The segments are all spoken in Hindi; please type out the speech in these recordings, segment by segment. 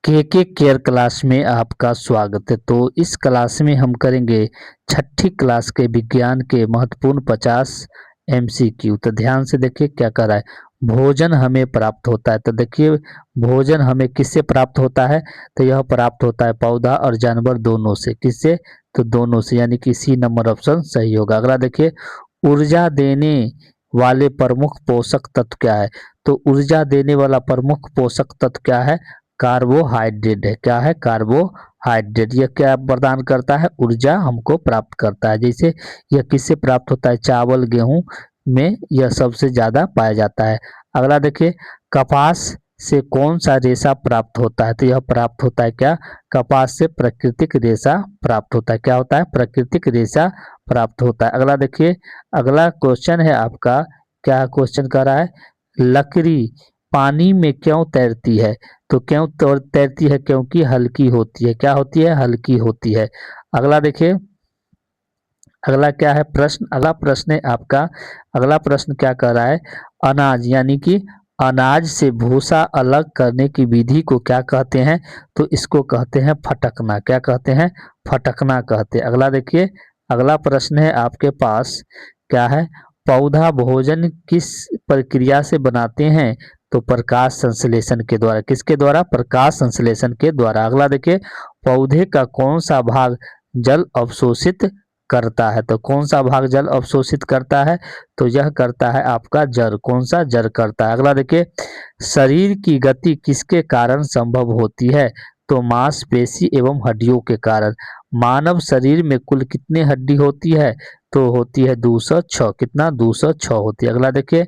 के केयर क्लास में आपका स्वागत है। तो इस क्लास में हम करेंगे छठी क्लास के विज्ञान के महत्वपूर्ण 50 एमसीक्यू। तो ध्यान से देखिए क्या कर रहा है। भोजन हमें प्राप्त होता है, तो देखिए भोजन हमें किससे प्राप्त होता है, तो यह प्राप्त होता है पौधा और जानवर दोनों से। किससे, तो दोनों से, यानी कि सी नंबर ऑप्शन सही होगा। अगला देखिए, ऊर्जा देने वाले प्रमुख पोषक तत्व क्या है, तो ऊर्जा देने वाला प्रमुख पोषक तत्व क्या है, कार्बोहाइड्रेट है। क्या है, कार्बोहाइड्रेट। यह क्या प्रदान करता है, ऊर्जा हमको प्राप्त करता है। जैसे यह किससे प्राप्त होता है, चावल गेहूं में यह सबसे ज्यादा पाया जाता है। अगला देखिए, कपास से कौन सा रेशा प्राप्त होता है, तो यह प्राप्त होता है क्या, कपास से प्राकृतिक रेशा प्राप्त होता है। क्या होता है, प्राकृतिक रेशा प्राप्त होता है। अगला देखिए, अगला क्वेश्चन है आपका, क्या क्वेश्चन कर रहा है, लकड़ी पानी में क्यों तैरती है, तो क्यों तैरती है, क्योंकि हल्की होती है। क्या होती है, हल्की होती है। अगला देखिए, अगला क्या है प्रश्न, अगला प्रश्न है आपका, अगला प्रश्न क्या कर रहा है, अनाज यानी कि अनाज से भूसा अलग करने की विधि को क्या कहते हैं, तो इसको कहते हैं फटकना। क्या कहते हैं, फटकना कहते हैं। अगला देखिए, अगला प्रश्न है आपके पास, क्या है, पौधा भोजन किस प्रक्रिया से बनाते हैं, तो प्रकाश संश्लेषण के द्वारा। किसके द्वारा, प्रकाश संश्लेषण के द्वारा। अगला देखिए, पौधे का कौन सा भाग जल अवशोषित करता है, तो कौन सा भाग जल अवशोषित करता है, तो यह करता है आपका जड़। कौन सा, जड़ करता है। अगला देखिए, शरीर की गति किसके कारण संभव होती है, तो मांसपेशी एवं हड्डियों के कारण। मानव शरीर में कुल कितने हड्डी होती है, तो होती है 206। कितना, 206 होती है। अगला देखिए,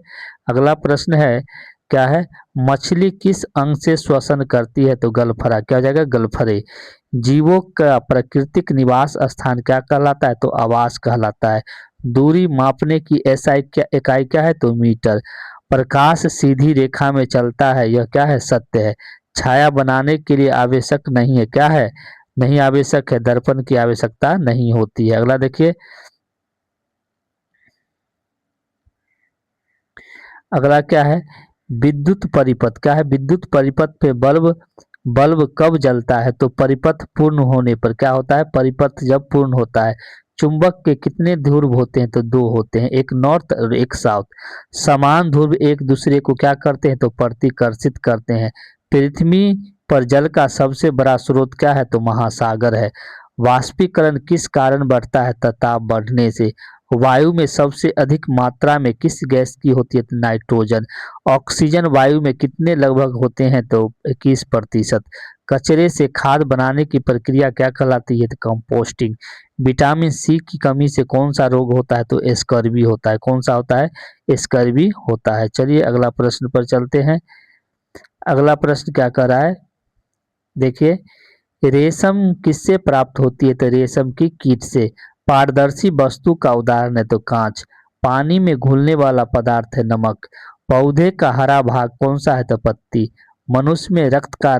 अगला प्रश्न है, क्या है, मछली किस अंग से श्वसन करती है, तो गलफरा। क्या हो जाएगा, गलफरे। जीवों का प्राकृतिक निवास स्थान क्या कहलाता है, तो आवास कहलाता है। दूरी मापने की ऐसा क्या इकाई क्या है, तो मीटर। प्रकाश सीधी रेखा में चलता है, यह क्या है, सत्य है। छाया बनाने के लिए आवश्यक नहीं है, क्या है, नहीं आवश्यक है, दर्पण की आवश्यकता नहीं होती है। अगला देखिए, अगला क्या है, विद्युत परिपथ। क्या है, विद्युत परिपथ पे बल्ब बल्ब कब जलता है, तो परिपथ पूर्ण होने पर। क्या होता है, परिपथ जब पूर्ण होता है। चुंबक के कितने ध्रुव होते हैं, तो दो होते हैं, एक नॉर्थ और एक साउथ। समान ध्रुव एक दूसरे को क्या करते हैं, तो प्रतिकर्षित करते हैं। पृथ्वी पर जल का सबसे बड़ा स्रोत क्या है, तो महासागर है। वाष्पीकरण किस कारण बढ़ता है, तो ताप बढ़ने से। वायु में सबसे अधिक मात्रा में किस गैस की होती है, तो नाइट्रोजन। ऑक्सीजन वायु में कितने लगभग होते हैं, तो 21%। कचरे से खाद बनाने की प्रक्रिया क्या कहलाती है, तो कंपोस्टिंग। विटामिन सी की कमी से कौन सा रोग होता है, तो स्कर्वी होता है। कौन सा होता है, स्कर्वी होता है। चलिए अगला प्रश्न पर चलते हैं। अगला प्रश्न क्या कर रहा है, देखिए, रेशम किससे प्राप्त होती है, तो रेशम की कीट से। पारदर्शी वस्तु का उदाहरण है, तो कांच। पानी में घुलने वाला पदार्थ है, नमक। पौधे का हरा भाग कौन सा है, तो पत्ती। मनुष्य में रक्त का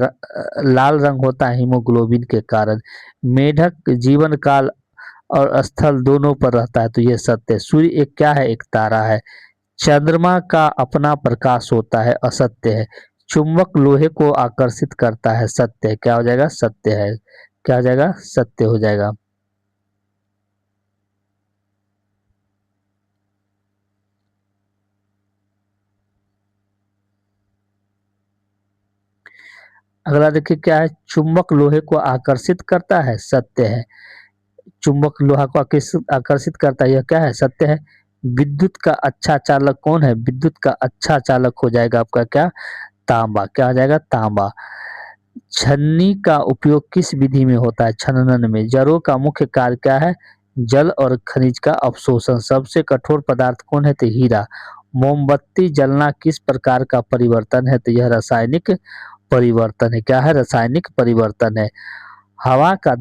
लाल रंग होता है हीमोग्लोबिन के कारण। मेढक जीवन काल और स्थल दोनों पर रहता है, तो यह सत्य है। सूर्य एक क्या है, एक तारा है। चंद्रमा का अपना प्रकाश होता है, असत्य है। चुंबक लोहे को आकर्षित करता है, सत्य है। क्या हो जाएगा, सत्य है। क्या हो जाएगा, सत्य हो जाएगा। अगला देखिए, क्या है, चुंबक लोहे को आकर्षित करता है, सत्य है। चुंबक लोहा को आकर्षित आकर्षित करता है, यह क्या है, सत्य है। विद्युत का अच्छा चालक कौन है, विद्युत का अच्छा चालक हो जाएगा आपका क्या, तांबा। क्या हो जाएगा, तांबा। छन्नी का उपयोग किस विधि में होता है, छननन में। जड़ों का मुख्य कार्य क्या है, जल और खनिज का अवशोषण। सबसे कठोर पदार्थ कौन है, तो हीरा। मोमबत्ती जलना किस प्रकार का परिवर्तन है, तो यह रासायनिक परिवर्तन है। क्या है, रासायनिक परिवर्तन है। हवा का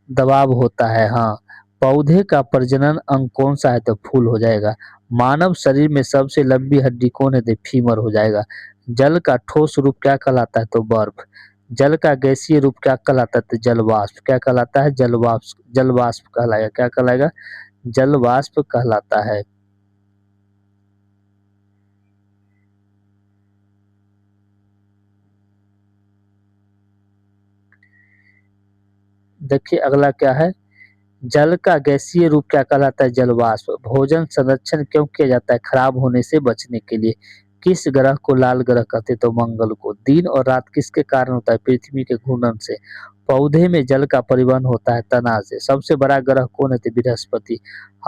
दबाव होता है, हाँ। पौधे का प्रजनन अंग कौन सा है, तो फूल हो जाएगा। मानव शरीर में सबसे लंबी हड्डी कौन है, तो फीमर हो जाएगा। जल का ठोस रूप क्या कहलाता है, तो बर्फ। जल का गैसीय रूप क्या कहलाता है, तो जल वाष्प। क्या कहलाता है, जल वाष्प, जल वाष्प कहलाएगा। क्या कहलाएगा, जल वाष्प कहलाता है। देखिए अगला क्या है, जल का गैसीय रूप क्या कहलाता है? जलवाष्प। भोजन संरक्षण क्यों किया जाता है? खराब होने से बचने के लिए। किस ग्रह को लाल ग्रह कहते हैं? तो मंगल को। दिन और रात किसके कारण होता है? पृथ्वी के घूर्णन से। पौधे में जल का परिवहन होता है तना से। सबसे बड़ा ग्रह कौन है? तो बृहस्पति।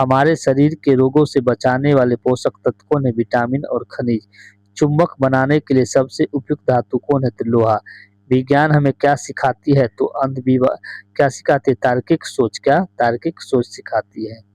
हमारे शरीर के रोगों से बचाने वाले पोषक तत्व कौन है? विटामिन और खनिज। चुंबक बनाने के लिए सबसे उपयुक्त धातु कौन है? तो लोहा। विज्ञान हमें क्या सिखाती है? तो अंधविवा क्या सिखाती है? तार्किक सोच। क्या? तार्किक सोच सिखाती है।